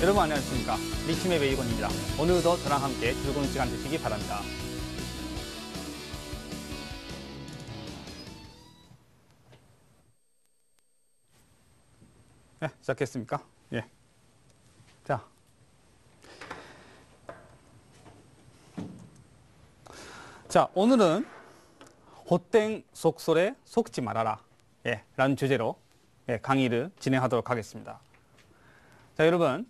여러분 안녕하십니까. 리치맵 웨이건입니다. 오늘도 저랑 함께 즐거운 시간 되시기 바랍니다. 네, 시작했습니까? 예. 자, 오늘은 호땡 속설에 속지 말아라. 예, 라는 주제로 강의를 진행하도록 하겠습니다. 자, 여러분.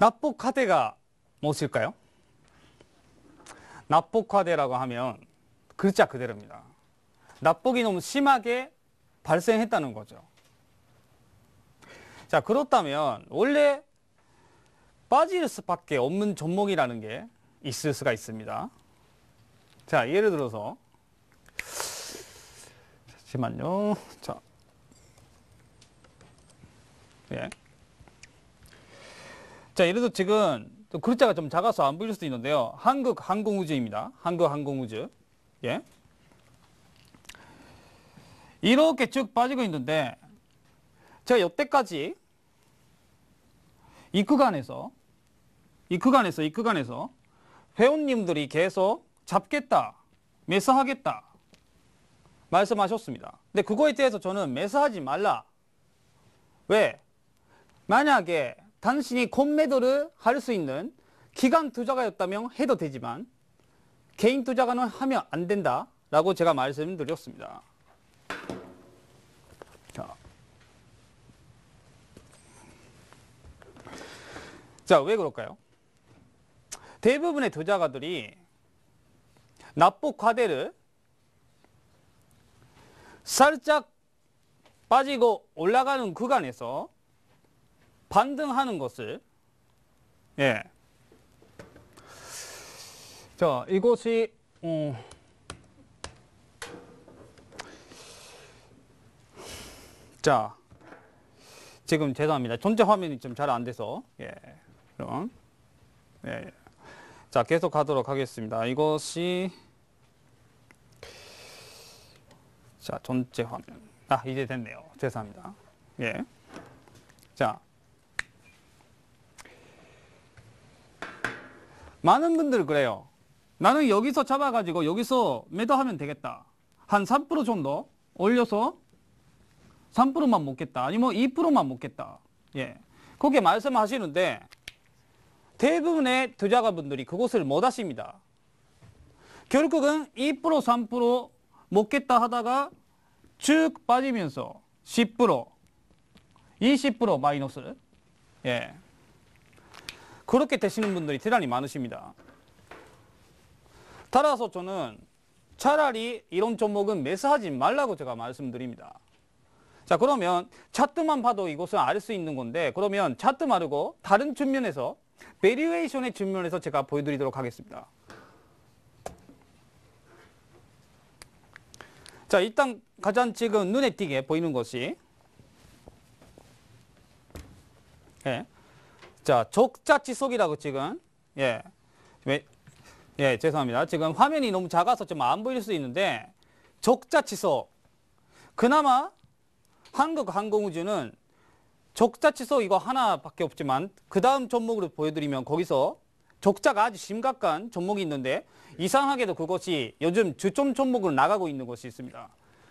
납복화대가 무엇일까요? 납복화대라고 하면 글자 그대로입니다. 납복이 너무 심하게 발생했다는 거죠. 자, 그렇다면 원래 빠질 수밖에 없는 종목이라는 게 있을 수가 있습니다. 자, 예를 들어서 잠시만요. 자, 예. 자, 예를 들어 지금 글자가 좀 작아서 안 보일 수도 있는데요. 한국항공우주입니다. 한국항공우주. 예. 이렇게 쭉 빠지고 있는데 제가 여태까지 이 구간에서 회원님들이 계속 잡겠다, 매수하겠다 말씀하셨습니다. 근데 그거에 대해서 저는 매수하지 말라. 왜? 만약에 당신이 콤매도를 할 수 있는 기관 투자가였다면 해도 되지만 개인 투자가는 하면 안 된다라고 제가 말씀드렸습니다. 자, 왜 그럴까요? 대부분의 투자가들이 납복화대를 살짝 빠지고 올라가는 구간에서 반등하는 것을 자, 이것이 자, 지금 죄송합니다. 전체 화면이 좀 잘 안 돼서 그럼 자, 계속 가도록 하겠습니다. 이것이 자, 전체 화면. 이제 됐네요. 죄송합니다. 자, 많은 분들 그래요. 나는 여기서 잡아가지고 여기서 매도하면 되겠다. 한 3% 정도 올려서 3%만 먹겠다. 아니면 2%만 먹겠다. 그렇게 말씀하시는데 대부분의 투자가분들이 그것을 못 하십니다. 결국은 2%, 3% 먹겠다 하다가 쭉 빠지면서 10%, 20% 마이너스. 그렇게 되시는 분들이 대단히 많으십니다. 따라서 저는 차라리 이런 종목은 매수하지 말라고 제가 말씀드립니다. 자, 그러면 차트만 봐도 이것을 알 수 있는 건데, 그러면 차트 말고 다른 측면에서 베리에이션의 측면에서 제가 보여드리도록 하겠습니다. 자, 일단 가장 지금 눈에 띄게 보이는 것이 자, 적자지속이라고 지금 죄송합니다. 지금 화면이 너무 작아서 좀 안 보일 수 있는데 적자지속, 그나마 한국항공우주는 적자지속 이거 하나밖에 없지만 그 다음 종목으로 보여드리면 거기서 적자가 아주 심각한 종목이 있는데 이상하게도 그것이 요즘 주점 종목으로 나가고 있는 것이 있습니다.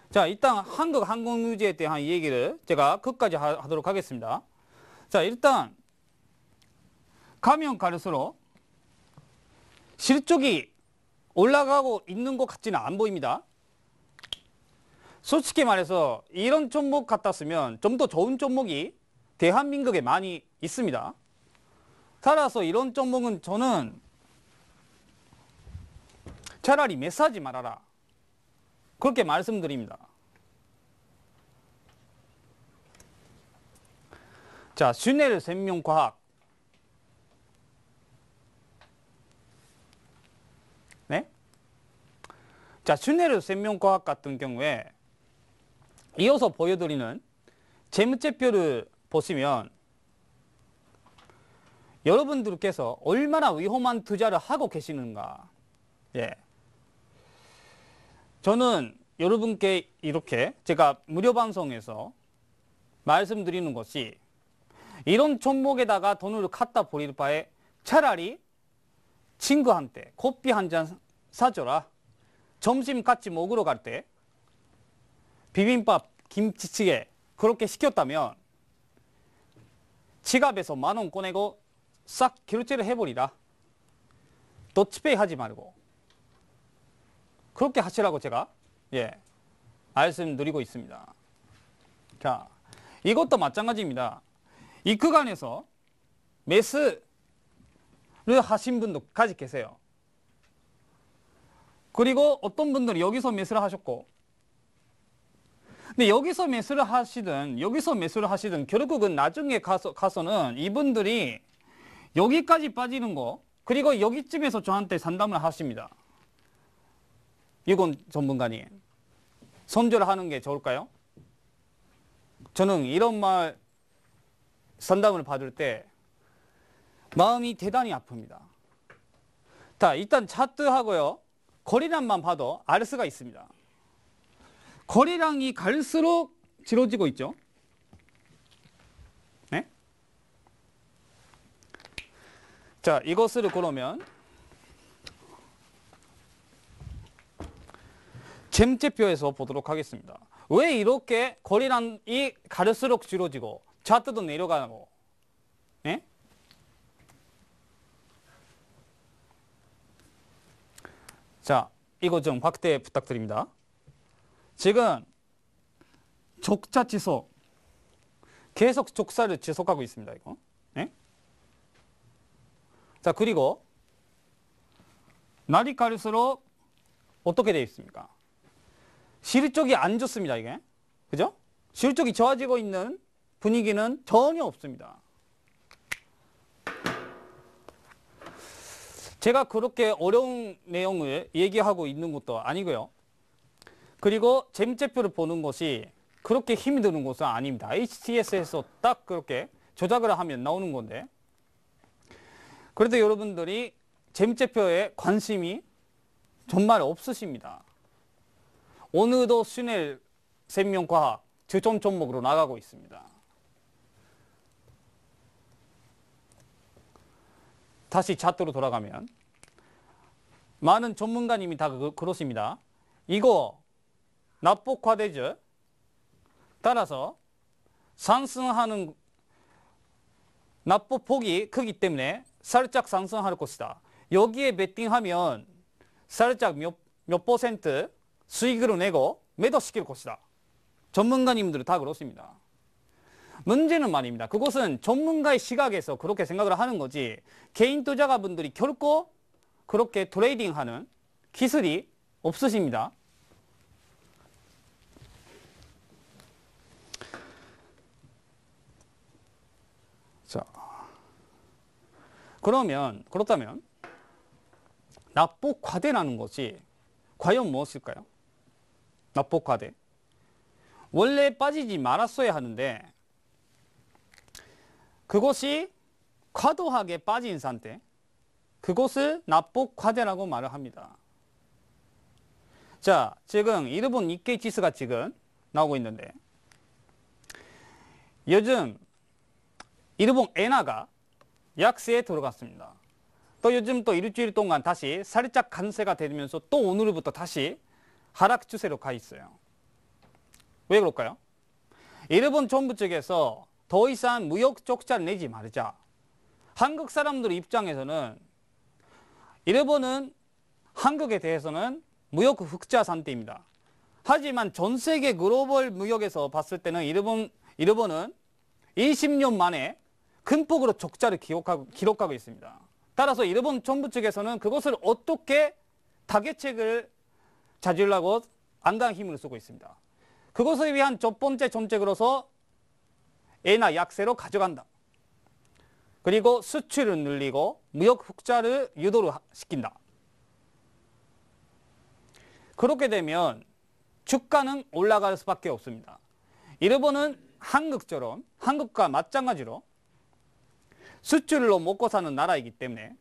자, 일단 한국항공우주에 대한 얘기를 제가 끝까지 하도록 하겠습니다. 자, 일단 가면 갈수록 실적이 올라가고 있는 것 같지는 안 보입니다. 솔직히 말해서 이런 종목 같았으면 좀 더 좋은 종목이 대한민국에 많이 있습니다. 따라서 이런 종목은 저는 차라리 매수하지 말아라. 그렇게 말씀드립니다. 자, 슈넬 생명과학. 자, 슈넬 생명과학 같은 경우에 이어서 보여드리는 재무제표를 보시면 여러분들께서 얼마나 위험한 투자를 하고 계시는가. 저는 여러분께 이렇게 제가 무료 방송에서 말씀드리는 것이 이런 종목에다가 돈을 갖다 버릴 바에 차라리 친구한테 커피 한 잔 사줘라. 점심 같이 먹으러 갈 때 비빔밥, 김치찌개 그렇게 시켰다면 지갑에서 10,000원 꺼내고 싹 결제를 해버리라. 더치페이 하지 말고 그렇게 하시라고 제가 말씀드리고 있습니다. 자, 이것도 마찬가지입니다. 이 구간에서 매수를 하신 분도 까지 계세요. 그리고 어떤 분들은 여기서 매수를 하셨고, 근데 여기서 매수를 하시든 결국은 나중에 가서는 이분들이 여기까지 빠지는 거, 그리고 여기쯤에서 저한테 상담을 하십니다. 이건 전문가님, 손절을 하는 게 좋을까요? 저는 이런 말 상담을 받을 때 마음이 대단히 아픕니다. 자, 일단 차트하고요, 거래량만 봐도 알 수가 있습니다. 거래량이 갈수록 길어지고 있죠. 네? 자, 이것을 그러면 잼제표에서 보도록 하겠습니다. 왜 이렇게 거래량이 갈수록 길어지고 차트도 내려가고, 네? 자, 이거 좀 확대 부탁드립니다. 지금 적자 지속, 계속 적자를 지속하고 있습니다. 이거. 네? 자, 그리고 날이 갈수록 어떻게 되어 있습니까? 실적이 안 좋습니다. 이게. 그죠? 실적이 좋아지고 있는 분위기는 전혀 없습니다. 제가 그렇게 어려운 내용을 얘기하고 있는 것도 아니고요. 그리고 잼제표를 보는 것이 그렇게 힘이 드는 것은 아닙니다. HTS에서 딱 그렇게 조작을 하면 나오는 건데, 그래도 여러분들이 잼제표에 관심이 정말 없으십니다. 오늘도 슈넬 생명과학 주점 종목으로 나가고 있습니다. 다시 차트로 돌아가면 많은 전문가님이 다 그러십니다. 이거 납폭화되죠. 따라서 상승하는 납폭폭이 크기 때문에 살짝 상승할 것이다. 여기에 베팅하면 살짝 몇 퍼센트 수익으로 내고 매도시킬 것이다. 전문가님들은 다 그렇습니다. 문제는 말입니다. 그것은 전문가의 시각에서 그렇게 생각을 하는 거지, 개인 투자가분들이 결코 그렇게 트레이딩하는 기술이 없으십니다. 자, 그렇다면 납폭과대라는 것이 과연 무엇일까요? 납폭과대. 원래 빠지지 말았어야 하는데 그것이 과도하게 빠진 상태, 그것을 납폭과대라고 말을 합니다. 자, 지금 일본 니케이 지수가 지금 나오고 있는데, 요즘 일본 엔화가 약세에 들어갔습니다. 또 요즘 또 일주일 동안 다시 살짝 강세가 되면서 또 오늘부터 다시 하락 추세로 가 있어요. 왜 그럴까요? 일본 정부 측에서 더 이상 무역 적자를 내지 말자. 한국 사람들 입장에서는 일본은 한국에 대해서는 무역 흑자 상태입니다. 하지만 전 세계 글로벌 무역에서 봤을 때는 일본은 20년 만에 큰 폭으로 적자를 기록하고 있습니다. 따라서 일본 정부 측에서는 그것을 어떻게 타개책을 찾으려고 안강한 힘을 쓰고 있습니다. 그것을 위한 첫 번째 정책으로서 엔화 약세로 가져간다. 그리고 수출을 늘리고 무역 흑자를 유도를 시킨다. 그렇게 되면 주가는 올라갈 수밖에 없습니다. 일본은 한국처럼, 한국과 마찬가지로 수출로 먹고 사는 나라이기 때문에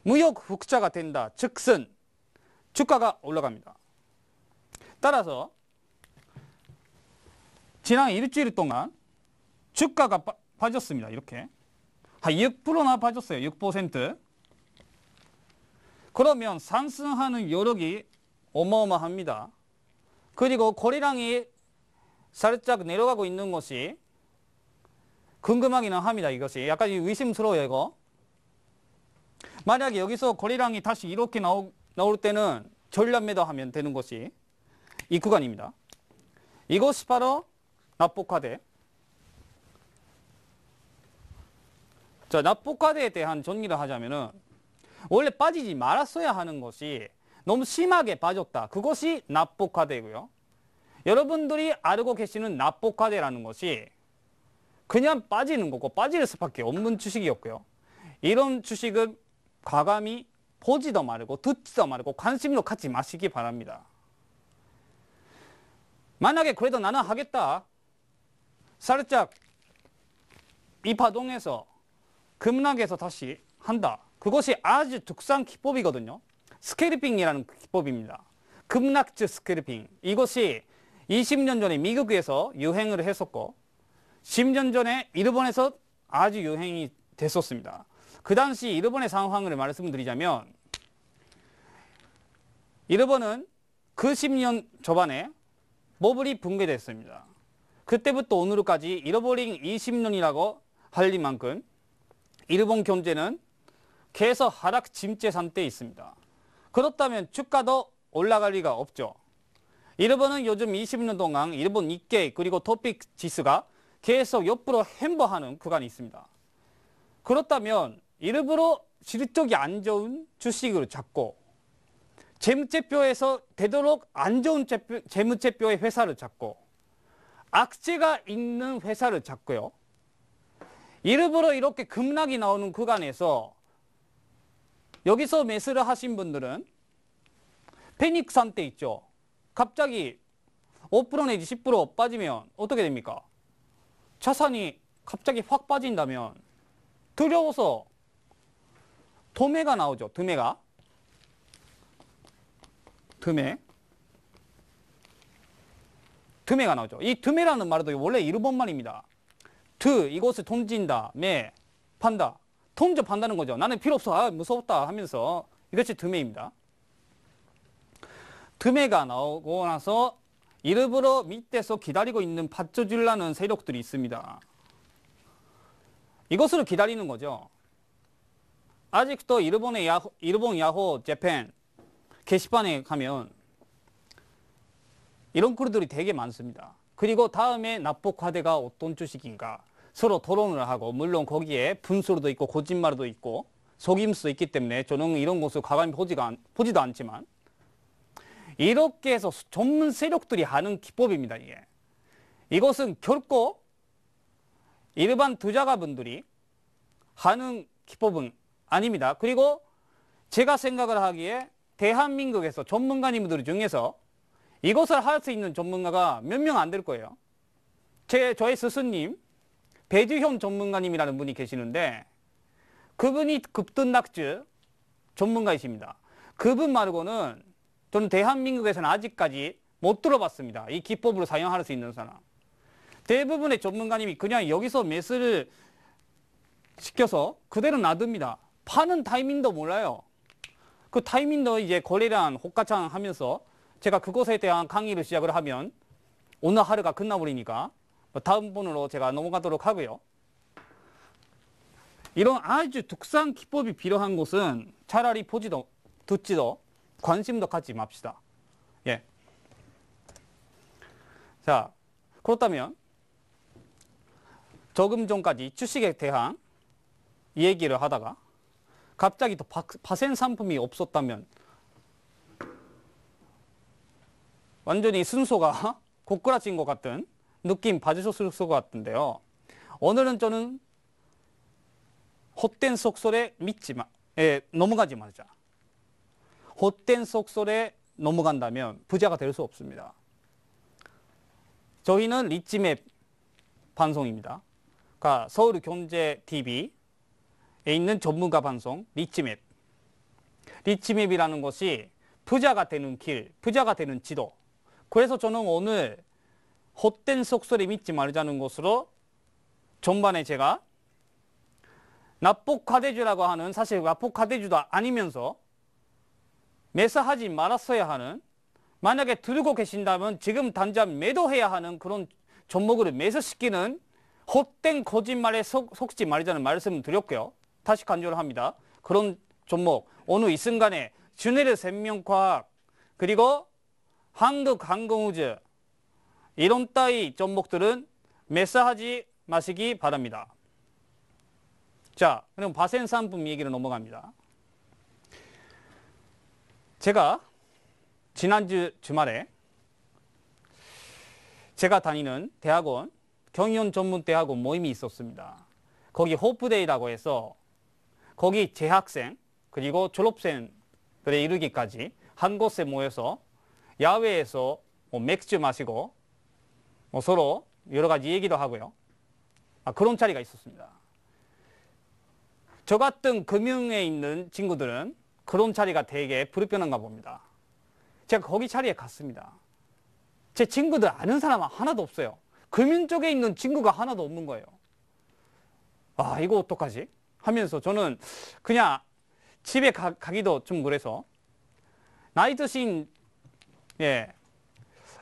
무역 흑자가 된다 즉슨 주가가 올라갑니다. 따라서 지난 일주일 동안 주가가 빠졌습니다. 이렇게 한 6%나 빠졌어요. 6%. 그러면 상승하는 여력이 어마어마합니다. 그리고 거래량이 살짝 내려가고 있는 것이 궁금하기는 합니다. 이것이 약간 의심스러워요. 이거 만약에 여기서 거래량이 다시 이렇게 나올 때는 전략 매도하면 되는 것이 이 구간입니다. 이것이 바로 납폭화대. 자, 납폭화대에 대한 정리를 하자면은 원래 빠지지 말았어야 하는 것이 너무 심하게 빠졌다. 그것이 납폭화대고요. 여러분들이 알고 계시는 납폭화대라는 것이 그냥 빠지는 거고 빠질 수밖에 없는 주식이었고요. 이런 주식은 과감히 보지도 말고 듣지도 말고 관심도 갖지 마시기 바랍니다. 만약에 그래도 나는 하겠다. 살짝 이 파동에서 급락해서 다시 한다. 그것이 아주 특수한 기법이거든요. 스캘핑이라는 기법입니다. 급락주 스캘핑. 이것이 20년 전에 미국에서 유행을 했었고 10년 전에 일본에서 아주 유행이 됐었습니다. 그 당시 일본의 상황을 말씀드리자면 일본은 그 10년 초반에 버블이 붕괴됐습니다. 그때부터 오늘까지 잃어버린 20년이라고 할 만큼 일본 경제는 계속 하락 침체 상태에 있습니다. 그렇다면 주가도 올라갈 리가 없죠. 일본은 요즘 20년 동안 일본 니케이 그리고 토픽 지수가 계속 옆으로 횡보하는 구간이 있습니다. 그렇다면 일부러 실적이 안 좋은 주식을 찾고 재무제표에서 되도록 안 좋은 재무제표의 회사를 찾고 악재가 있는 회사를 찾고요. 일부러 이렇게 급락이 나오는 구간에서 여기서 매수를 하신 분들은 패닉 상태 있죠. 갑자기 5% 내지 10% 빠지면 어떻게 됩니까? 자산이 갑자기 확 빠진다면 두려워서 도매가 나오죠. 드매가. 드매가 나오죠. 이 드매라는 말도 원래 일본 말입니다. 이것을 던진다, 매, 판다. 던져 판다는 거죠. 나는 필요 없어. 아, 무섭다 하면서 이것이 드매입니다. 드매가 나오고 나서 일부러 밑에서 기다리고 있는 받쳐주려는 세력들이 있습니다. 이것을 기다리는 거죠. 아직도 일본 야호 재팬 게시판에 가면 이런 글들이 되게 많습니다. 그리고 다음에 납폭화대가 어떤 주식인가 서로 토론을 하고 물론 거기에 분수도 있고 거짓말도 있고 속임수도 있기 때문에 저는 이런 것을 과감히 보지도 않지만 이렇게 해서 전문 세력들이 하는 기법입니다. 이것은 결코 일반 투자가분들이 하는 기법은 아닙니다. 그리고 제가 생각을 하기에 대한민국에서 전문가님들 중에서 이것을 할 수 있는 전문가가 몇 명 안 될 거예요. 저의 스승님 배주현 전문가님이라는 분이 계시는데 그분이 급등락주 전문가이십니다. 그분 말고는 저는 대한민국에서는 아직까지 못 들어봤습니다. 이 기법으로 사용할 수 있는 사람. 대부분의 전문가님이 그냥 여기서 매수를 시켜서 그대로 놔둡니다. 파는 타이밍도 몰라요. 그 타이밍도 이제 거래량 호가창 하면서 제가 그것에 대한 강의를 시작을 하면 오늘 하루가 끝나버리니까 다음 번으로 제가 넘어가도록 하고요. 이런 아주 특수한 기법이 필요한 곳은 차라리 보지도 듣지도 관심도 갖지 맙시다. 예. 자, 그렇다면 조금 전까지 주식에 대한 얘기를 하다가 갑자기 또 파생 상품이 없었다면 완전히 순서가 고꾸라진 것 같은 느낌 받으셨을 것 같은데요. 오늘은 저는 헛된 속설에 넘어가지 말자. 헛된 속설에 넘어간다면 부자가 될 수 없습니다. 저희는 리치맵 방송입니다. 그러니까 서울경제TV에 있는 전문가 방송 리치맵. 리치맵이라는 것이 부자가 되는 길, 부자가 되는 지도. 그래서 저는 오늘 헛된 속설에 믿지 말자는 것으로 전반에 제가 납복과대주라고 하는, 사실 납복과대주도 아니면서 매수하지 말았어야 하는, 만약에 들고 계신다면 지금 당장 매도해야 하는 그런 종목을 매수시키는 헛된 거짓말에 속지 말자는 말씀을 드렸고요. 다시 강조를 합니다. 그런 종목, 오늘 이 순간에 주네르 생명과학, 그리고 한국항공우주, 이런 따위 종목들은 매수하지 마시기 바랍니다. 자, 그럼 바센 상품 얘기로 넘어갑니다. 제가 지난주 주말에 제가 다니는 대학원, 경영 전문 대학원 모임이 있었습니다. 거기 호프데이라고 해서 거기 재학생 그리고 졸업생들에 이르기까지 한 곳에 모여서 야외에서 맥주 마시고 서로 여러 가지 얘기도 하고요. 그런 자리가 있었습니다. 저 같은 금융에 있는 친구들은 그런 자리가 되게 불편한가 봅니다. 제가 거기 자리에 갔습니다. 제 친구들 아는 사람은 하나도 없어요. 금융 쪽에 있는 친구가 하나도 없는 거예요. 아, 이거 어떡하지? 하면서 저는 그냥 집에 가기도 좀 그래서 나이 드신,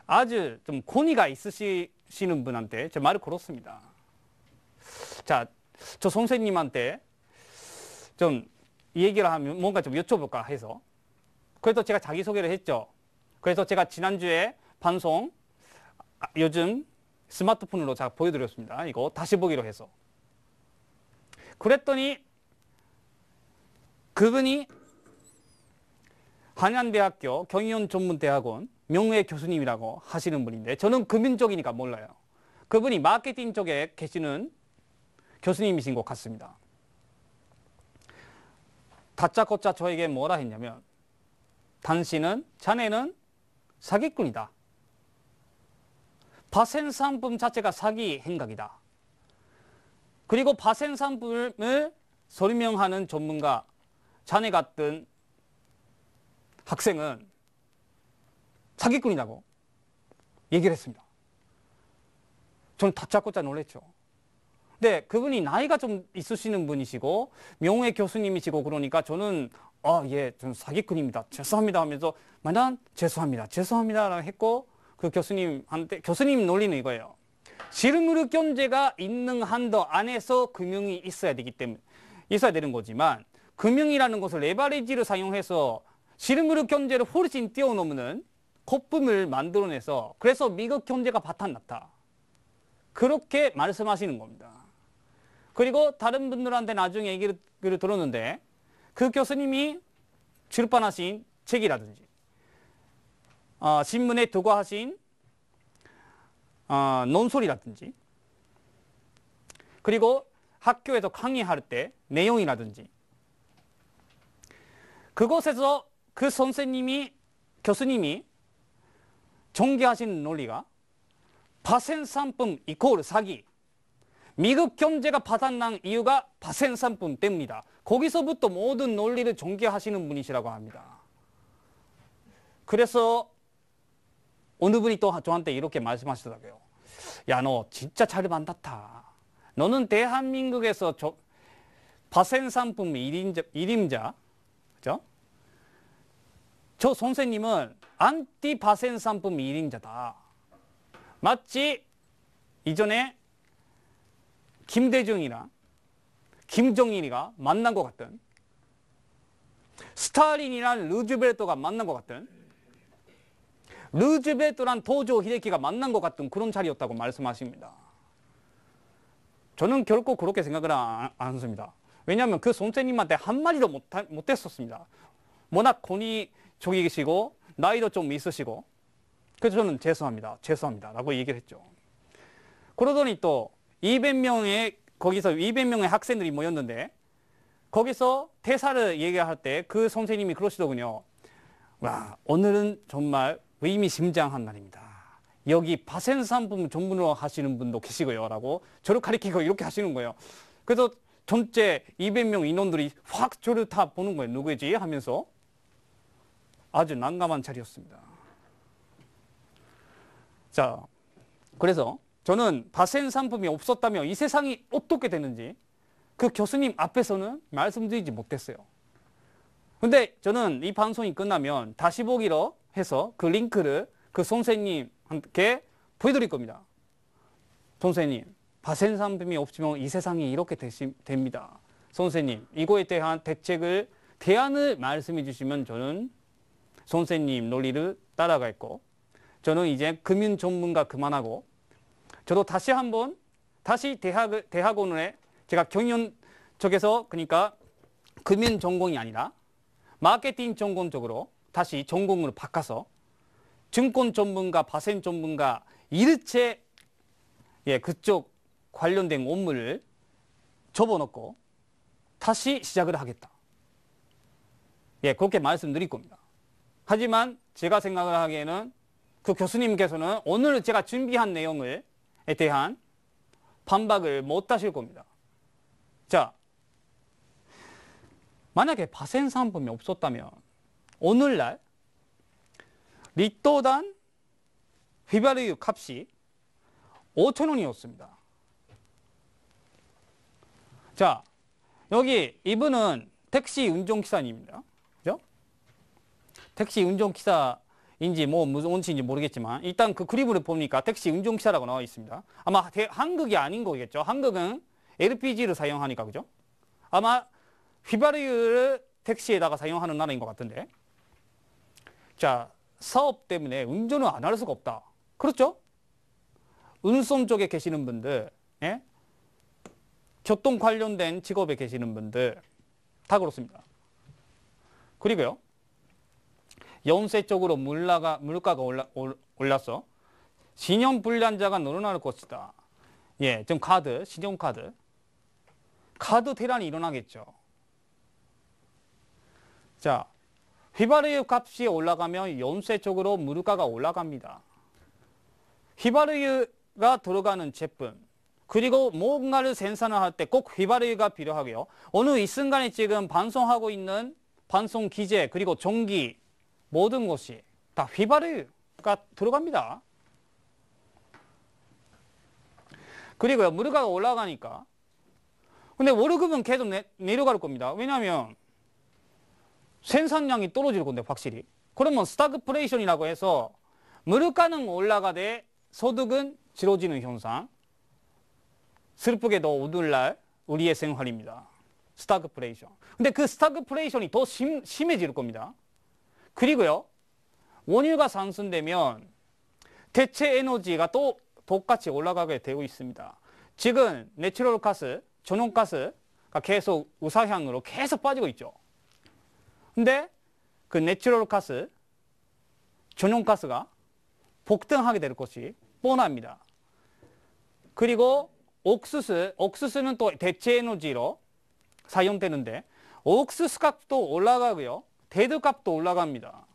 아주 좀 권위가 있으시는 분한테 제 말을 걸었습니다. 자, 저 선생님한테 좀 이 얘기를 하면 뭔가 좀 여쭤볼까 해서, 그래서 제가 자기소개를 했죠. 그래서 제가 지난주에 방송, 요즘 스마트폰으로 제가 보여드렸습니다. 이거 다시 보기로 해서. 그랬더니 그분이 한양대학교 경영전문대학원 명예 교수님이라고 하시는 분인데, 저는 금융 쪽이니까 몰라요. 그분이 마케팅 쪽에 계시는 교수님이신 것 같습니다. 다짜고짜 저에게 뭐라 했냐면, 자네는 사기꾼이다. 바센 상품 자체가 사기 행각이다. 그리고 바센 상품을 설명하는 전문가, 자네 같은 학생은 사기꾼이라고 얘기를 했습니다. 저는 다짜고짜 놀랐죠. 근데 그분이 나이가 좀 있으시는 분이시고 명예 교수님이시고 그러니까 저는 전 사기꾼입니다. 죄송합니다 하면서 만약 죄송합니다라고 했고, 그 교수님한테, 교수님 논리는 이거예요. 실물 경제가 있는 한도 안에서 금융이 있어야 되는 거지만, 금융이라는 것을 레버리지를 사용해서 실물 경제를 훨씬 뛰어넘는 거품을 만들어내서, 그래서 미국 경제가 바탕났다. 그렇게 말씀하시는 겁니다. 그리고 다른 분들한테 나중에 얘기를 들었는데, 그 교수님이 출판하신 책이라든지 신문에 도과하신 논설이라든지, 그리고 학교에서 강의할 때 내용이라든지, 그곳에서 그 교수님이 전개하신 논리가 바센 상품 이코르 사기, 미국 경제가 바닥난 이유가 바센 상품 때문이다. 거기서부터 모든 논리를 전개하시는 분이시라고 합니다. 그래서 어느 분이 또 저한테 이렇게 말씀하시더라고요. 야, 너 진짜 잘 만났다. 너는 대한민국에서 바센 상품 일임자, 그죠? 저 선생님은 안티 바센 상품 일임자다. 마치 이전에 김대중이나 김정일이가 만난 것 같은, 스탈린이랑 루즈벨트가 만난 것 같은, 루즈벨트랑 도조 히데키가 만난 것 같은 그런 자리였다고 말씀하십니다. 저는 결코 그렇게 생각을 안 했습니다. 왜냐하면 그 선생님한테 한마디도 못했었습니다. 워낙 권위적이시고 나이도 좀 있으시고, 그래서 저는 죄송합니다 라고 얘기를 했죠. 그러더니 또 200명의 학생들이 모였는데, 거기서 퇴사를 얘기할 때 그 선생님이 그러시더군요. 와, 오늘은 정말 의미심장한 날입니다. 여기 바센 상품 전문으로 하시는 분도 계시고요 라고 저를 가리키고 이렇게 하시는 거예요. 그래서 전체 200명 인원들이 확 저를 다 보는 거예요. 누구지? 하면서 아주 난감한 자리였습니다. 자, 그래서 저는 바센 상품이 없었다면 이 세상이 어떻게 되는지 그 교수님 앞에서는 말씀드리지 못했어요. 근데 저는 이 방송이 끝나면 다시 보기로 해서 그 링크를 그 선생님께 보여드릴 겁니다. 선생님, 바센 상품이 없으면 이 세상이 이렇게 됩니다. 선생님, 이거에 대한 대안을 말씀해 주시면 저는 선생님 논리를 따라갈 거. 저는 이제 금융 전문가 그만하고 저도 다시 한번 다시 대학원에 제가 경영 쪽에서 그러니까 금융 전공이 아니라 마케팅 전공 쪽으로 다시 전공으로 바꿔서 증권 전문가, 바센 전문가 일체 그쪽 관련된 업무를 접어놓고 다시 시작을 하겠다. 그렇게 말씀드릴 겁니다. 하지만 제가 생각을 하기에는 그 교수님께서는 오늘 제가 준비한 내용에 대한 반박을 못 하실 겁니다. 자, 만약에 바센 상품이 없었다면 오늘날 리터당 휘발유 값이 5,000원이었습니다. 자, 여기 이분은 택시 운전기사님입니다. 그죠? 택시 운전기사인지 뭐 무슨 원치인지 모르겠지만 일단 그 그림을 보니까 택시 운전기사라고 나와 있습니다. 아마 한국이 아닌 거겠죠. 한국은 LPG를 사용하니까 그죠? 아마 휘발유를 택시에다가 사용하는 나라인 것 같은데. 자, 사업 때문에 운전을 안 할 수가 없다. 그렇죠? 운송 쪽에 계시는 분들, 교통 관련된 직업에 계시는 분들 다 그렇습니다. 그리고요, 연쇄적으로 물가가 올라서 신용불량자가 늘어날 것이다. 좀 신용카드 대란이 일어나겠죠. 자, 휘발유 값이 올라가면 연쇄적으로 물가가 올라갑니다. 휘발유가 들어가는 제품, 그리고 뭔가를 생산을 할 때 꼭 휘발유가 필요하고요. 어느 이 순간에 지금 방송하고 있는 방송 기재, 그리고 전기, 모든 것이 다 휘발유가 들어갑니다. 그리고요, 물가가 올라가니까. 근데 월급은 계속 내려갈 겁니다. 왜냐하면 생산량이 떨어질 건데, 확실히. 그러면 스타그플레이션이라고 해서 물가는 올라가되 소득은 줄어지는 현상. 슬프게도 오늘날 우리의 생활입니다. 스타그플레이션. 근데 그 스타그플레이션이 더 심해질 겁니다. 그리고요, 원유가 상승되면 대체 에너지가 또 똑같이 올라가게 되고 있습니다. 지금 내추럴 가스, 전용가스가 계속 우상향으로 계속 빠지고 있죠. 근데 그 내추럴 가스, 전용가스가 폭등하게 될 것이 뻔합니다. 그리고 옥수수는 또 대체 에너지로 사용되는데 옥수수 값도 올라가고요, 대두 값도 올라갑니다.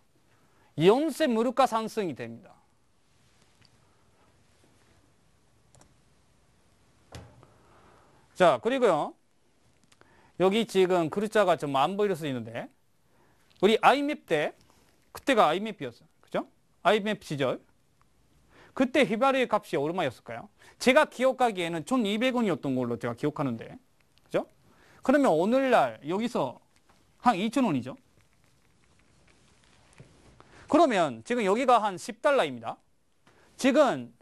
연쇄 물가 상승이 됩니다. 자, 그리고요, 여기 지금 글자가 좀 안 보일 수 있는데, 우리 IMF 때, 그때가 IMF였어요. 그죠? IMF 시절. 그때 휘발유 값이 얼마였을까요? 제가 기억하기에는 1,200원이었던 걸로 제가 기억하는데. 그죠? 그러면 오늘날 여기서 한 2,000원이죠. 그러면 지금 여기가 한 10달러입니다. 지금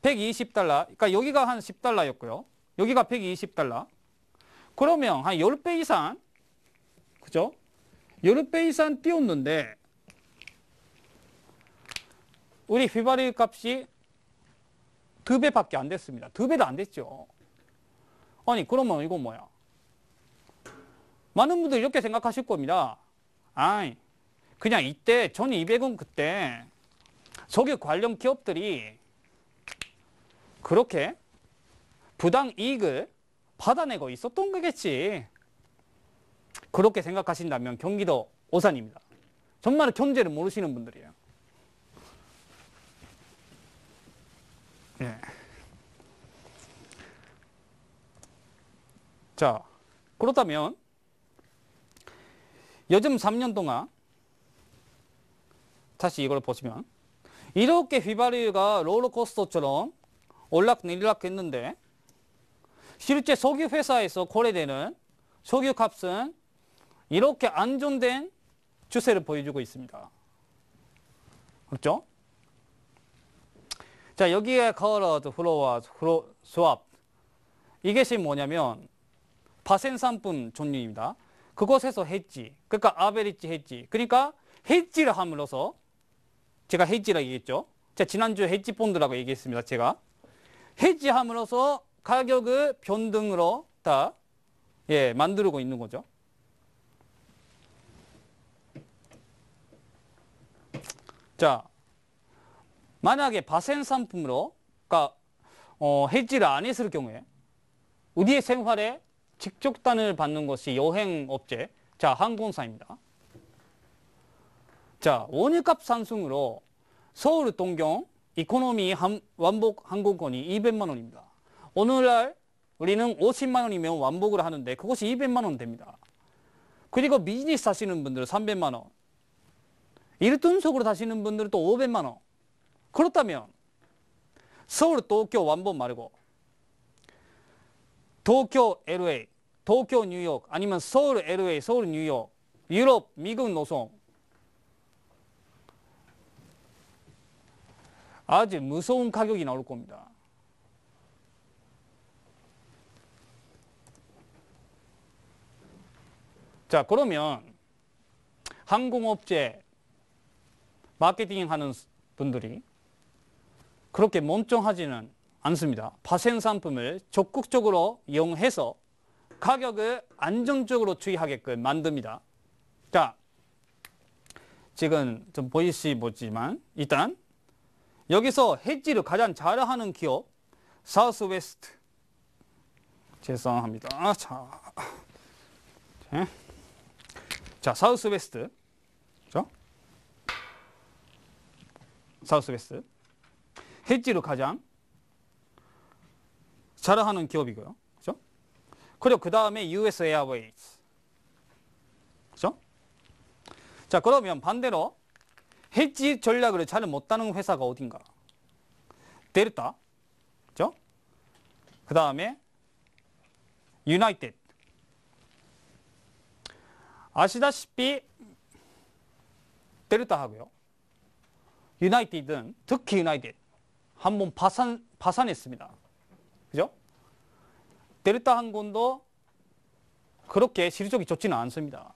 120달러, 그러니까 여기가 한 10달러였고요. 여기가 120달러. 그러면 한 10배 이상, 그죠? 10배 이상 뛰었는데, 우리 휘발유 값이 2배밖에 안 됐습니다. 2배도 안 됐죠. 아니, 그러면 이거 뭐야? 많은 분들이 이렇게 생각하실 겁니다. 아이, 그냥 이때 1,200원 그때 석유 관련 기업들이 그렇게 부당 이익을 받아내고 있었던 거겠지. 그렇게 생각하신다면 경기도 오산입니다. 정말 경제를 모르시는 분들이에요. 자, 그렇다면 요즘 3년 동안 다시 이걸 보시면 이렇게 휘발유가 롤러코스터처럼 올락내리락 했는데 실제 석유 회사에서 거래되는 석유 값은 이렇게 안정된 추세를 보여주고 있습니다. 그렇죠? 자, 여기에 colored flowers swap. 이것이 뭐냐면 파생 상품 종류입니다. 그곳에서 헤지, 그러니까 아베리지 헤지. 그러니까 헤지를 함으로써 제가 헤지라고 얘기했죠. 제가 지난주에 헤지 본드라고 얘기했습니다. 제가 헤지 함으로써 가격을 변동으로 다 만들고 있는 거죠. 자, 만약에 파생 상품으로 그러니까 헤지를 안 했을 경우에 우리의 생활에 직접단을 받는 것이 여행업체, 자, 항공사입니다. 자, 원유값 상승으로 서울 동경 이코노미 왕복 항공권이 200만 원입니다. 오늘날 우리는 50만 원이면 왕복을 하는데 그것이 200만 원 됩니다. 그리고 비즈니스 하시는 분들은 300만 원. 1등석으로 타시는 분들은 또 500만 원. 그렇다면 서울 도쿄 왕복 말고 도쿄 LA, 도쿄 뉴욕 아니면 서울 LA, 서울 뉴욕, 유럽, 미국 노송 아주 무서운 가격이 나올 겁니다. 자, 그러면 항공업체 마케팅 하는 분들이 그렇게 멍청하지는 않습니다. 파생 상품을 적극적으로 이용해서 가격을 안정적으로 추이하게끔 만듭니다. 자, 지금 좀 보이시지만 일단 여기서 헤지를 가장 잘하는 기업 사우스웨스트. 죄송합니다. 자, 사우스웨스트. 그렇죠? 사우스웨스트. 헤지를 가장 잘하는 기업이고요. 그렇죠? 그리고 그 다음에 US 에어웨이즈. 그렇죠? 자, 그러면 반대로 헤지 전략을 잘 못하는 회사가 어딘가? 델타. 그렇죠? 그 다음에 유나이티드. 아시다시피 델타하고요. 유나이티드는 특히 유나이티드 한번 파산했습니다. 그죠? 델타 항공도 그렇게 실적이 좋지는 않습니다.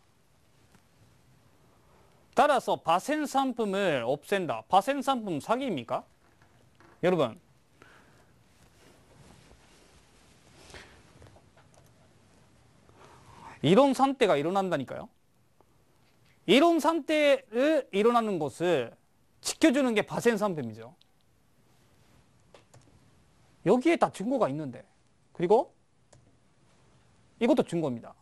따라서 파생 상품을 없앤다. 파생 상품 사기입니까? 여러분, 이런 상태가 일어난다니까요. 이런 상태를 일어나는 것을 지켜주는 게 파생 상품이죠. 여기에 다 증거가 있는데. 그리고 이것도 증거입니다.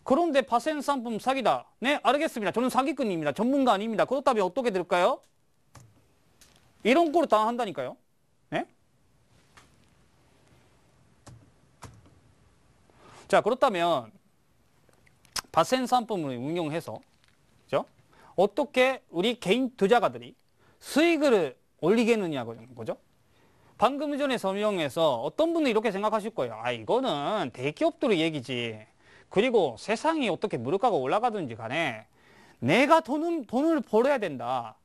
그런데 파생 상품 사기다. 네, 알겠습니다. 저는 사기꾼입니다. 전문가 아닙니다. 그렇다면 어떻게 될까요? 이런 꼴을 당한다니까요. 네? 자, 그렇다면 파생 상품을 응용해서 그죠? 어떻게 우리 개인 투자가들이 수익을 올리겠느냐는 거죠. 방금 전에 설명해서 어떤 분은 이렇게 생각하실 거예요. 아, 이거는 대기업들의 얘기지. 그리고 세상이 어떻게 물가가 올라가든지 간에 내가 돈을 벌어야 된다.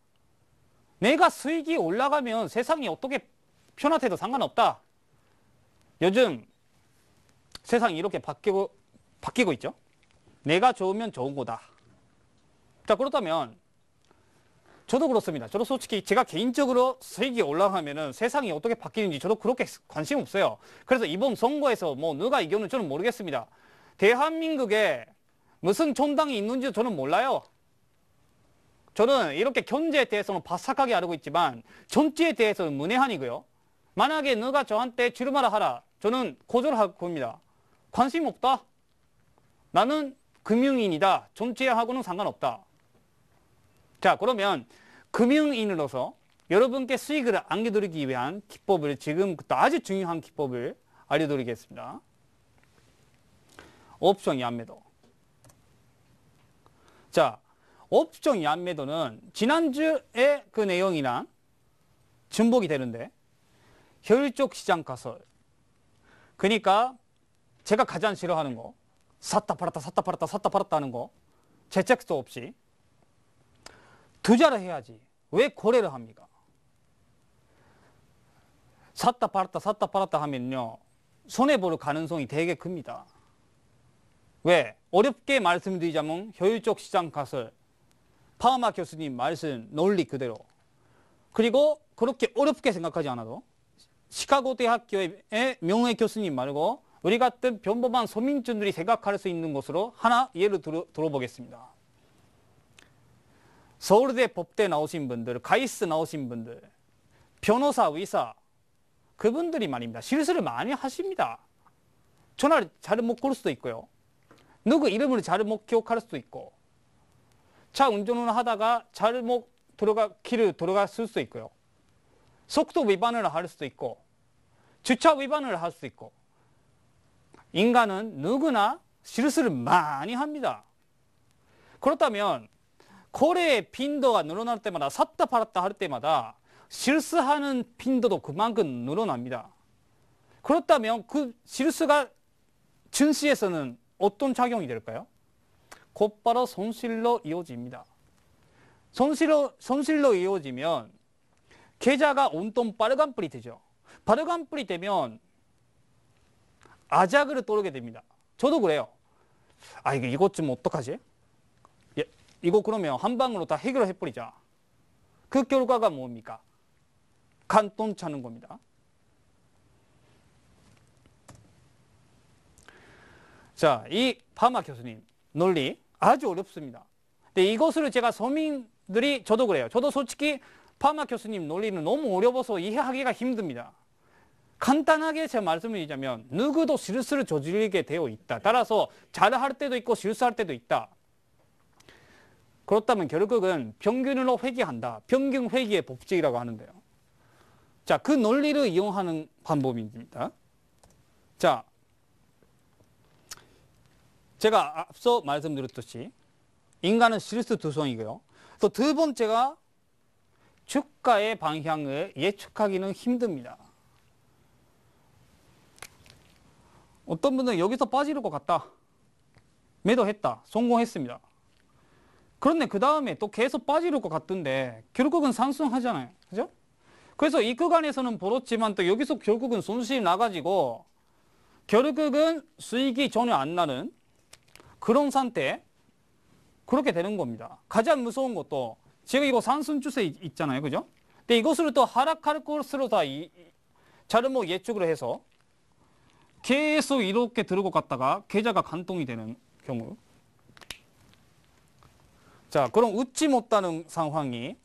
내가 수익이 올라가면 세상이 어떻게 편하대도 상관없다. 요즘 세상이 이렇게 바뀌고 있죠. 내가 좋으면 좋은 거다. 자, 그렇다면 저도 그렇습니다. 저도 솔직히 제가 개인적으로 수익이 올라가면은 세상이 어떻게 바뀌는지 저도 그렇게 관심 없어요. 그래서 이번 선거에서 뭐 누가 이겼는지 저는 모르겠습니다. 대한민국에 무슨 정당이 있는지 저는 몰라요. 저는 이렇게 경제에 대해서는 바삭하게 알고 있지만 정치에 대해서는 문외한이고요. 만약에 누가 저한테 출마를 하라. 저는 거절할 겁니다. 관심 없다. 나는 금융인이다. 정치하고는 상관없다. 자, 그러면 금융인으로서 여러분께 수익을 안겨드리기 위한 기법을 지금부터 아주 중요한 기법을 알려드리겠습니다. 옵션 양매도. 자, 옵션 얀매도는 지난주의 그 내용이랑 중복이 되는데 효율적 시장 가설. 그러니까 제가 가장 싫어하는 거 샀다 팔았다 샀다 팔았다 샀다 팔았다 하는 거 재책도 없이 투자를 해야지. 왜 거래를 합니까? 샀다 팔았다 하면요 손해볼 가능성이 되게 큽니다. 왜? 어렵게 말씀드리자면 효율적 시장 가설, 파마 교수님 말씀 논리 그대로. 그리고 그렇게 어렵게 생각하지 않아도 시카고 대학교의 명예 교수님 말고 우리 같은 평범한 서민층들이 생각할 수 있는 것으로 하나 예를 들어보겠습니다. 서울대 법대 나오신 분들, 가이스 나오신 분들, 변호사, 의사 그분들이 말입니다. 실수를 많이 하십니다. 전화를 잘 못 걸 수도 있고요. 누구 이름을 잘 못 기억할 수도 있고 차 운전을 하다가 잘못 길을 들어갔을 수도 있고요. 속도 위반을 할 수도 있고 주차 위반을 할 수도 있고 인간은 누구나 실수를 많이 합니다. 그렇다면 거래의 빈도가 늘어날 때마다 샀다 팔았다 할 때마다 실수하는 빈도도 그만큼 늘어납니다. 그렇다면 그 실수가 증시에서는 어떤 작용이 될까요? 곧바로 손실로 이어집니다. 손실로 이어지면 계좌가 온통 빨간불이 되죠. 빨간불이 되면 아작을 떠오르게 됩니다. 저도 그래요. 아, 이것 좀 어떡하지? 이거 그러면 한 방으로 다 해결을 해버리자. 그 결과가 뭡니까? 간돈 차는 겁니다. 자, 이 파마 교수님 논리 아주 어렵습니다. 근데 이것을 제가 서민들이 저도 그래요. 저도 솔직히 파마 교수님 논리는 너무 어려워서 이해하기가 힘듭니다. 간단하게 제가 말씀을 드리자면 누구도 실수를 저지르게 되어 있다. 따라서 잘할 때도 있고 실수할 때도 있다. 그렇다면 결국은 평균으로 회귀한다. 평균 회귀의 법칙이라고 하는데요. 자, 그 논리를 이용하는 방법입니다. 자, 제가 앞서 말씀드렸듯이 인간은 실수 두성이고요. 또 두 번째가 주가의 방향을 예측하기는 힘듭니다. 어떤 분들은 여기서 빠질 것 같다. 매도했다. 성공했습니다. 그런데 그 다음에 또 계속 빠질 것 같던데 결국은 상승하잖아요. 그죠? 그래서 이 구간에서는 벌었지만 또 여기서 결국은 손실이 나가지고 결국은 수익이 전혀 안 나는 그런 상태 그렇게 되는 겁니다. 가장 무서운 것도 지금 이거 상승 추세 있잖아요. 그죠? 근데 이것을 또 하락할 것으로 다 잘못 예측을 해서 계속 이렇게 들고 갔다가 계좌가 간통이 되는 경우. 자, 그럼 웃지 못하는 상황이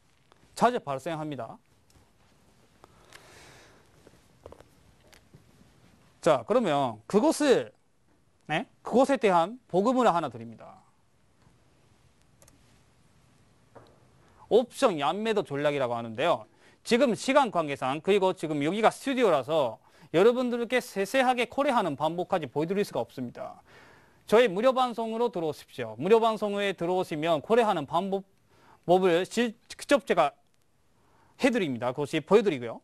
자주 발생합니다. 자, 그러면 그것에 대한 복음을 하나 드립니다. 옵션 얀매도 전략이라고 하는데요. 지금 시간 관계상 그리고 지금 여기가 스튜디오라서 여러분들께 세세하게 코레하는 방법까지 보여드릴 수가 없습니다. 저희 무료 방송으로 들어오십시오. 무료 방송에 들어오시면 코레하는 방법을 직접 제가 해드립니다. 그것이 보여드리고요.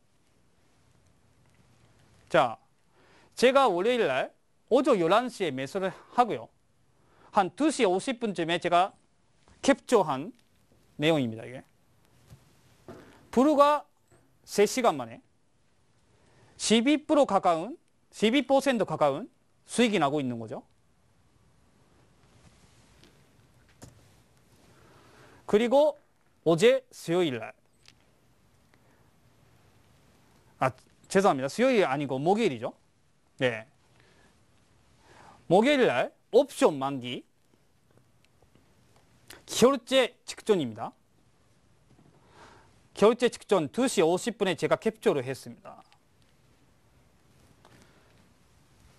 자, 제가 월요일 날 오전 11시에 매수를 하고요. 한 2시 50분쯤에 제가 캡처한 내용입니다. 이게 불과 3시간 만에 12% 가까운 수익이 나고 있는 거죠. 그리고 어제 수요일 날 죄송합니다. 수요일이 아니고 목요일이죠. 네. 목요일 날 옵션 만기 결제 직전입니다. 결제 직전 2시 50분에 제가 캡처를 했습니다.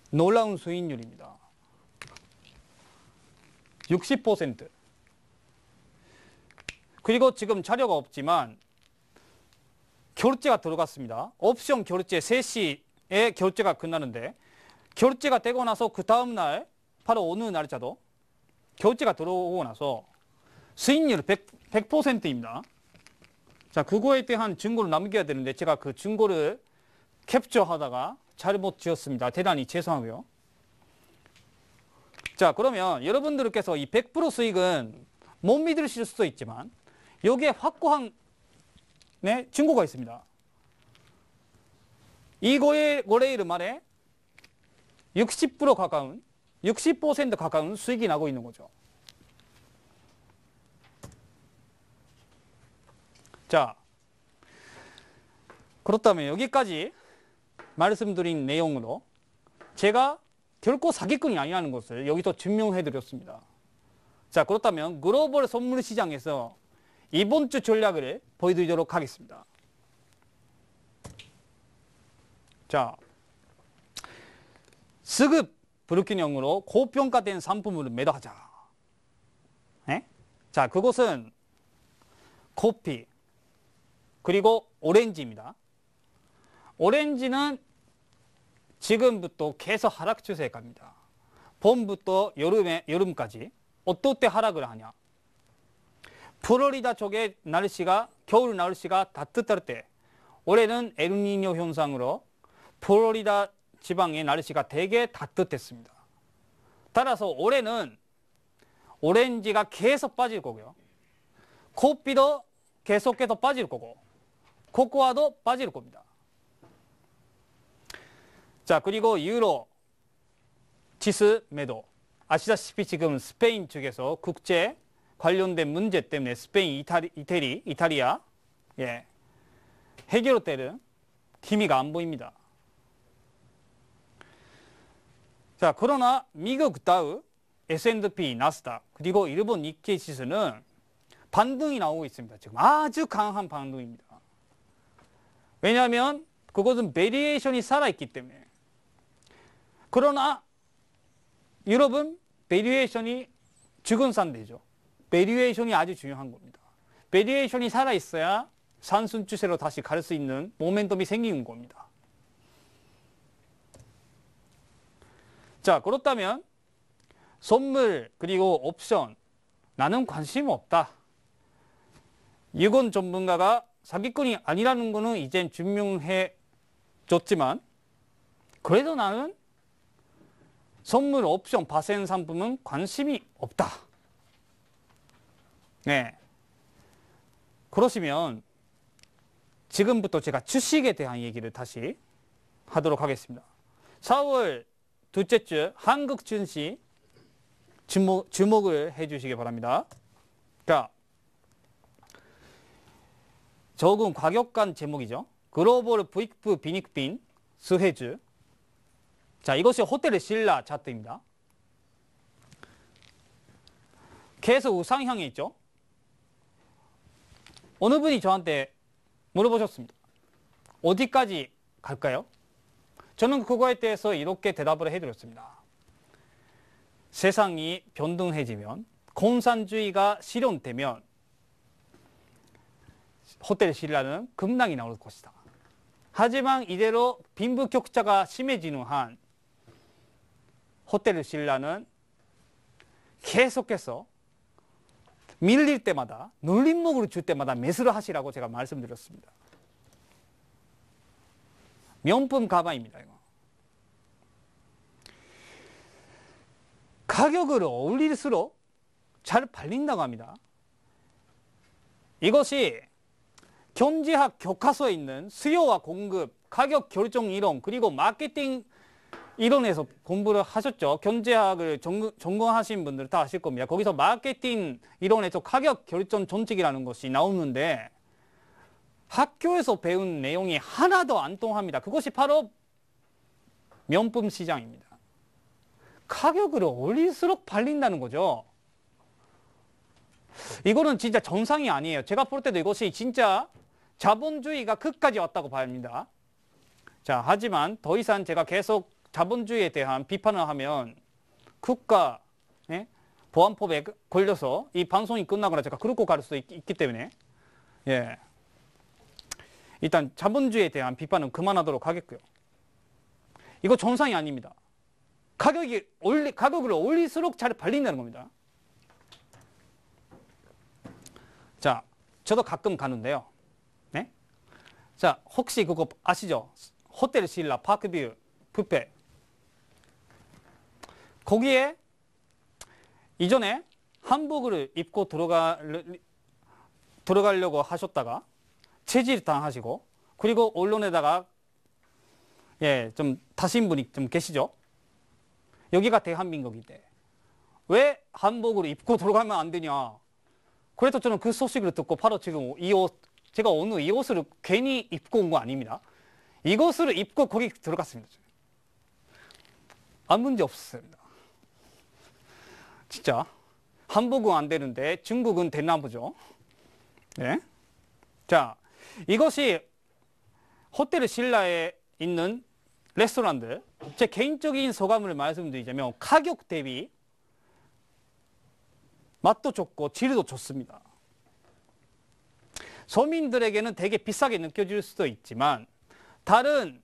놀라운 수익률입니다. 60%. 그리고 지금 자료가 없지만 결제가 들어갔습니다. 옵션 결제 3시에 결제가 끝나는데 결제가 되고 나서 그 다음 날 바로 어느 날짜도 결제가 들어오고 나서 수익률 100%입니다. 자, 그거에 대한 증거를 남겨야 되는데 제가 그 증거를 캡처하다가 잘못 지었습니다. 대단히 죄송하고요. 자, 그러면 여러분들께서 이 100% 수익은 못 믿으실 수도 있지만 여기에 확고한 증거가 있습니다. 이 거래일 말에 60% 가까운 60% 가까운 수익이 나고 있는 거죠. 자, 그렇다면 여기까지 말씀드린 내용으로 제가 결코 사기꾼이 아니라는 것을 여기서 증명해 드렸습니다. 자, 그렇다면 글로벌 선물 시장에서 이번 주 전략을 보여드리도록 하겠습니다. 자, 스급 브루킹형으로 고평가된 상품을 매도하자. 자, 그것은 커피 그리고 오렌지입니다. 오렌지는 지금부터 계속 하락 추세에 갑니다. 봄부터 여름까지 어떨 때 하락을 하냐. 플로리다 쪽의 날씨가 겨울 날씨가 따뜻할 때 올해는 엘니뇨 현상으로 플로리다 지방의 날씨가 되게 따뜻했습니다. 따라서 올해는 오렌지가 계속 빠질 거고요. 커피도 계속해서 빠질 거고 코코아도 빠질 겁니다. 자, 그리고 유로 지수 매도. 아시다시피 지금 스페인 측에서 국제 관련된 문제 때문에 스페인, 이탈리아 해결될 기미가 안 보입니다. 자, 그러나 미국 다우, S&P, 나스닥 그리고 일본 니케이 지수는 반등이 나오고 있습니다. 지금 아주 강한 반등입니다. 왜냐하면 그것은 베리에이션이 살아있기 때문에. 그러나 여러분, 베리에이션이 죽은 상대죠. 베리에이션이 아주 중요한 겁니다. 베리에이션이 살아있어야 상승 추세로 다시 갈 수 있는 모멘텀이 생기는 겁니다. 자, 그렇다면 선물 그리고 옵션 나는 관심 없다. 이건 전문가가 사기꾼이 아니라는 거는 이젠 증명해 줬지만 그래도 나는 선물 옵션 바센 상품은 관심이 없다. 네. 그러시면 지금부터 제가 주식에 대한 얘기를 다시 하도록 하겠습니다. 4월 둘째 주 한국 증시 주목을 해 주시기 바랍니다. 자, 적은 과격한 제목이죠. 글로벌 부익부 빈익빈 수혜주. 자, 이것이 호텔 신라 차트입니다. 계속 우상향에 있죠. 어느 분이 저한테 물어보셨습니다. 어디까지 갈까요? 저는 그거에 대해서 이렇게 대답을 해드렸습니다. 세상이 변동해지면 공산주의가 실현되면 호텔 신라는 급락이 나올 것이다. 하지만 이대로 빈부격차가 심해지는 한 호텔 신라는 계속해서 밀릴 때마다 눌림목을 줄 때마다 매수를 하시라고 제가 말씀드렸습니다. 명품 가방입니다. 이거. 가격을 올릴수록 잘 팔린다고 합니다. 이것이 경제학 교과서에 있는 수요와 공급, 가격 결정 이론, 그리고 마케팅 이론에서 공부를 하셨죠. 경제학을 전공하신 분들 다 아실 겁니다. 거기서 마케팅 이론에서 가격 결정 정책이라는 것이 나오는데 학교에서 배운 내용이 하나도 안 통합니다. 그것이 바로 명품 시장입니다. 가격을 올릴수록 팔린다는 거죠. 이거는 진짜 정상이 아니에요. 제가 볼 때도 이것이 진짜 자본주의가 끝까지 왔다고 봅니다. 자, 하지만 더 이상 제가 계속 자본주의에 대한 비판을 하면 국가 보안법에 걸려서 이 방송이 끝나거나 제가 그렇고 갈 수도 있기 때문에 일단 자본주의에 대한 비판은 그만하도록 하겠고요. 이거 정상이 아닙니다. 가격을 올릴수록 잘 팔린다는 겁니다. 자, 저도 가끔 가는데요. 네? 자, 혹시 그거 아시죠? 호텔 신라 파크뷰 뷔페. 거기에 이전에 한복을 입고 들어가려고 하셨다가 체질 당하시고, 그리고 언론에다가 좀 다신 분이 좀 계시죠? 여기가 대한민국인데 왜 한복을 입고 들어가면 안 되냐? 그래서 저는 그 소식을 듣고 바로 지금 이 옷, 제가 오늘 이 옷을 괜히 입고 온 거 아닙니다. 이것을 입고 거기 들어갔습니다. 아무 문제 없었습니다. 진짜 한복은 안 되는데 중국은 됐나 보죠. 네. 자, 이것이 호텔 신라에 있는 레스토랑들, 제 개인적인 소감을 말씀드리자면 가격 대비 맛도 좋고 질도 좋습니다. 서민들에게는 되게 비싸게 느껴질 수도 있지만 다른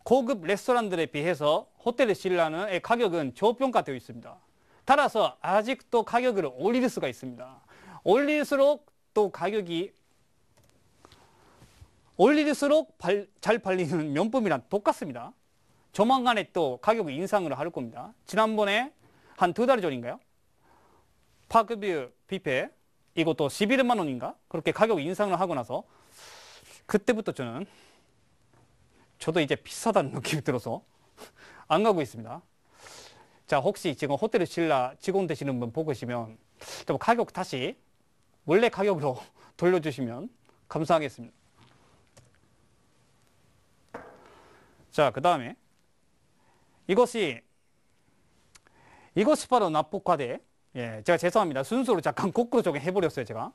고급 레스토랑들에 비해서 호텔 신라의 가격은 저평가되어 있습니다. 따라서 아직도 가격을 올릴 수가 있습니다. 올릴수록 또 가격이 올릴수록 잘 팔리는 명품이랑 똑같습니다. 조만간에 또 가격 인상을 할 겁니다. 지난번에 한 2달 전인가요? 파크뷰 뷔페 이것도 11만 원인가? 그렇게 가격 인상을 하고 나서 그때부터 저도 이제 비싸다는 느낌이 들어서 안 가고 있습니다. 자, 혹시 지금 호텔 신라 직원 되시는 분 보고 계시면 좀 가격 다시 원래 가격으로 돌려주시면 감사하겠습니다. 자, 그 다음에 이것이 바로 납북과대. 제가 죄송합니다. 순서로 잠깐 거꾸로 적용해버렸어요, 제가.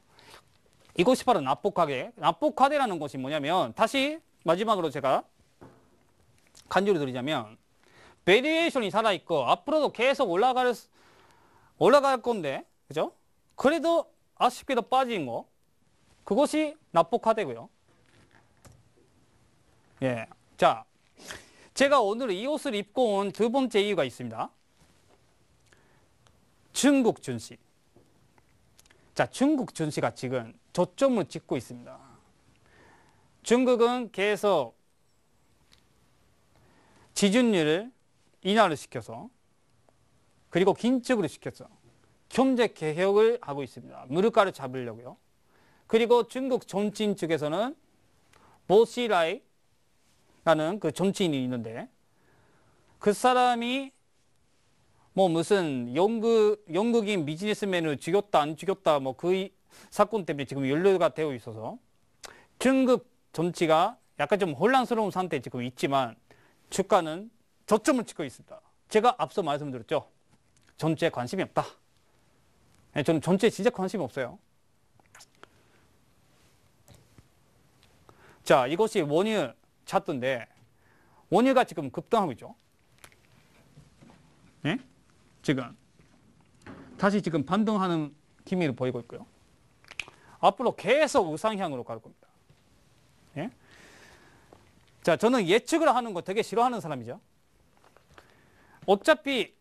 이것이 바로 납북과대. 납북과대라는 것이 뭐냐면, 다시 마지막으로 제가 간주를 드리자면, 베리에이션이 살아있고, 앞으로도 계속 올라갈 건데, 그죠? 그래도 아쉽게도 빠진 거, 그것이 납북과대고요. 자, 제가 오늘 이 옷을 입고 온 2번째 이유가 있습니다. 중국 증시. 자, 중국 증시가 지금 저점을 찍고 있습니다. 중국은 계속 지준율을 인하를 시켜서 그리고 긴축을 시켜서 경제 개혁을 하고 있습니다. 물가를 잡으려고요. 그리고 중국 정치인 측에서는 보시라이라는 그 정치인이 있는데 그 사람이 뭐 무슨 영국인 비즈니스맨을 죽였다 안 죽였다 뭐 그 사건 때문에 지금 연루가 되어 있어서 중국 정치가 약간 좀 혼란스러운 상태에 지금 있지만 주가는 저점을 찍고 있습니다. 제가 앞서 말씀드렸죠. 전체에 관심이 없다. 저는 전체에 진짜 관심이 없어요. 자, 이것이 원유 차트인데 원유가 지금 급등하고 있죠. 네? 지금 다시 지금 반등하는 기미를 보이고 있고요. 앞으로 계속 우상향으로 갈 겁니다. 예? 자, 저는 예측을 하는 거 되게 싫어하는 사람이죠. 어차피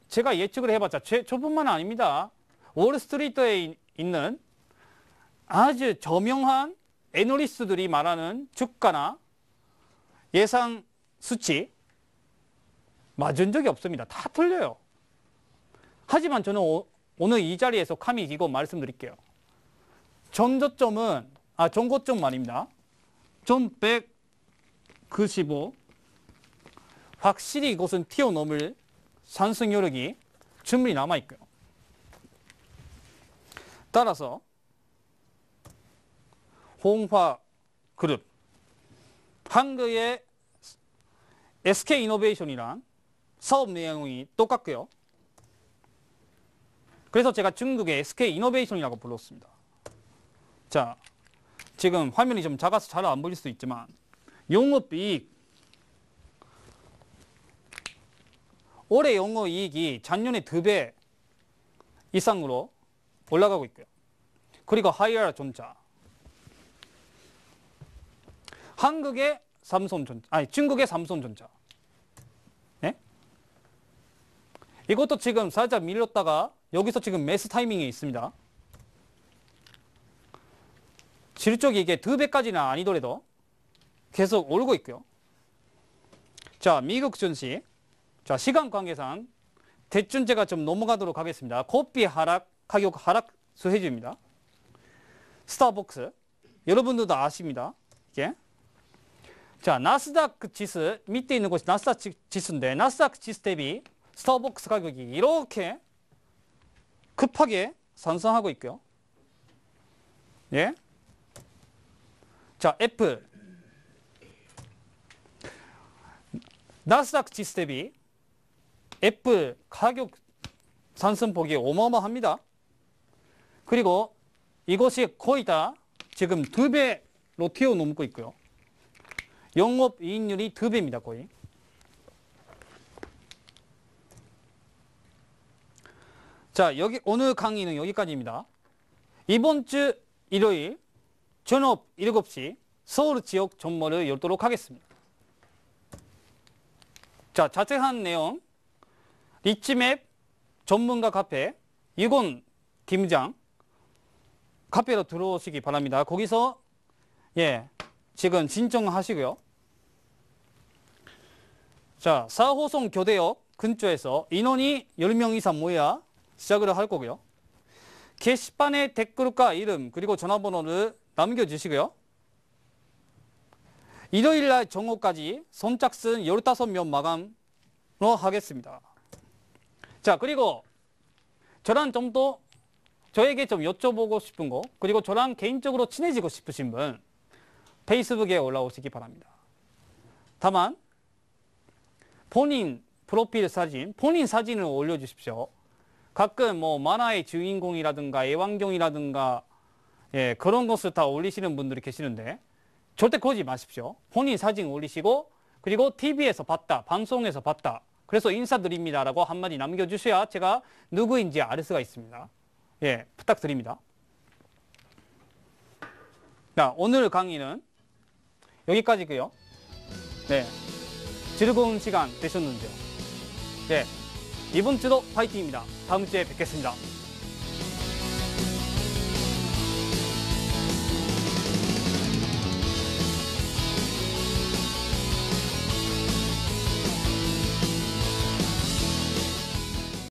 제가 예측을 해봤자 저뿐만 아닙니다. 월스트리트에 있는 아주 저명한 애널리스트들이 말하는 주가나 예상 수치 맞은 적이 없습니다. 다 틀려요. 하지만 저는 오늘 이 자리에서 감히 이거 말씀드릴게요. 전고점 말입니다. 1195 확실히 이것은 튀어넘을 상승 여력이 충분히 남아있고요. 따라서 홍화그룹 한국의 SK이노베이션이란 사업 내용이 똑같고요. 그래서 제가 중국의 SK이노베이션이라고 불렀습니다. 자, 지금 화면이 좀 작아서 잘 안 보일 수 있지만 영업이익 올해 영업이익이 작년에 2배 이상으로 올라가고 있고요. 그리고 하이아라 전자 중국의 삼성전자. 네? 이것도 지금 살짝 밀렸다가 여기서 지금 매수 타이밍이 있습니다. 실적이 이게 2배까지는 아니더라도 계속 오르고 있고요. 자, 미국 증시. 자, 시간 관계상 대충 제가 좀 넘어가도록 하겠습니다. 커피 하락, 가격 하락 수혜주입니다. 스타벅스. 여러분들도 아십니다. 이게. 자, 나스닥 지수, 밑에 있는 곳이 나스닥 지수인데, 나스닥 지수 대비 스타벅스 가격이 이렇게 급하게 상승하고 있고요. 예. 자, 애플. 나스닥 지수 대비 애플 가격 상승폭이 어마어마합니다. 그리고 이것이 거의 다 지금 2배로 튀어넘고 있고요. 영업이익률이 2배입니다, 거의. 자, 여기 오늘 강의는 여기까지입니다. 이번 주 일요일 저녁 7시 서울 지역 정보를 열도록 하겠습니다. 자, 자세한 내용 리치맵 전문가 카페 이건 팀장 카페로 들어오시기 바랍니다. 거기서 지금 신청하시고요. 자, 4호선 교대역 근처에서 인원이 10명 이상 모여야 시작을 할 거고요. 게시판에 댓글과 이름 그리고 전화번호를 남겨주시고요. 일요일날 정오까지 선착순 15명 마감으로 하겠습니다. 자, 그리고 저랑 좀 더 저에게 좀 여쭤보고 싶은 거 그리고 저랑 개인적으로 친해지고 싶으신 분 페이스북에 올라오시기 바랍니다. 다만 본인 프로필 사진, 본인 사진을 올려주십시오. 가끔 뭐 만화의 주인공이라든가 애완경이라든가 그런 것을 다 올리시는 분들이 계시는데 절대 그러지 마십시오. 본인 사진 올리시고 그리고 TV에서 봤다, 방송에서 봤다. 그래서 인사드립니다라고 한마디 남겨주셔야 제가 누구인지 알 수가 있습니다. 부탁드립니다. 자, 오늘 강의는 여기까지고요. 즐거운 시간 되셨는데요. 이번 주도 파이팅입니다. 다음 주에 뵙겠습니다.